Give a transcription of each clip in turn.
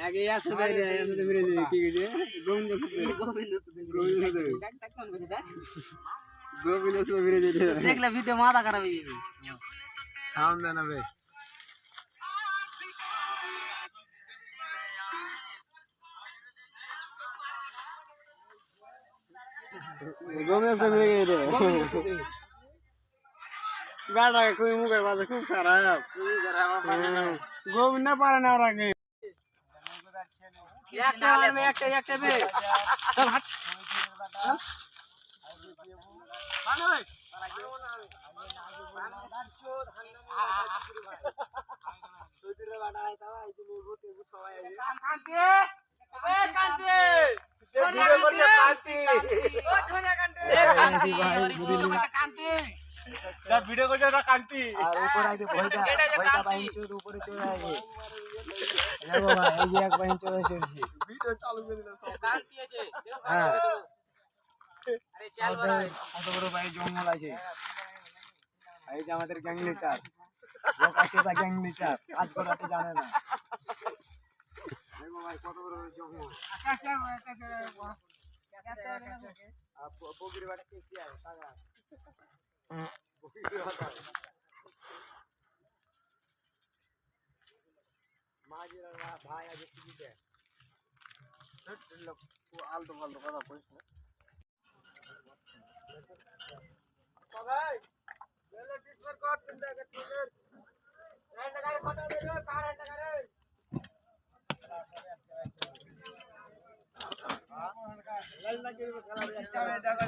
আগে আছে রে এমনি মেরে দিই কি গেছে গোবিন্দ তো মেরে দিতে দেখলে ভিডিও মাথা খারাপ হয়ে যাবে সাউন্ড দেনা বে গোবিন্দ তো মেরে গেছে গাড়া কই মুখের বাজে খুব খারাপ গোবিন্দ না পারে না রাখে একটা বে চল হাট মানে ভাই সুদিরে বাড়া আইতা ভাই তুমি গোতে সবাই কান্তি এ কান্তি ভিডিও করতে কান্তি ও ধনে কান্তি কান্তি ভাই কান্তি যা ভিডিও করতে না কান্তি আর উপর আইতে ভয়টা ভাই তোর উপরে চলে আইবে দেখো ভাই এই যে এক ভাই চলে এসেছে ভিডিও চালু করে দাও কান্তি আছে হ্যাঁ আরে চল ভাই কত বড় ভাই জঙ্গল আছে এই যে আমাদের গ্যাং লিডার লোক আছে তা গ্যাং লিডার কাজ করাতে জানে না দেখো ভাই কত বড় জঙ্গল আকাশে আপ বগির বাড়ি কি আছে টাকা বগির বাড়ি মাঝির ভাই আজ কি দে লোক আলতো ফালতো কথা কইছ না ভাই লেলে ডিসমার কর তিন টাকা তোদের রেন্ট গাড়ি ফটো দে কার রেন্ট গাড়ি লাল লাগে সিস্টেমে দেখো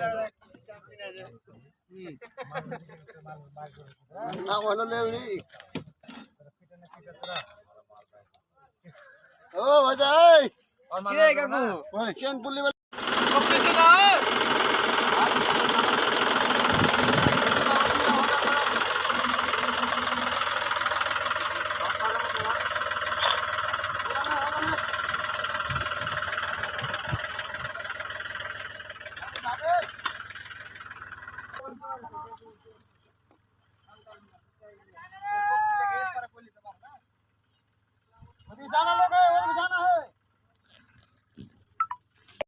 না বলো লেউড়ি ও ভাই কি রে কাকু চেন পুলি কপি তো দাও जाना लोग है जाना है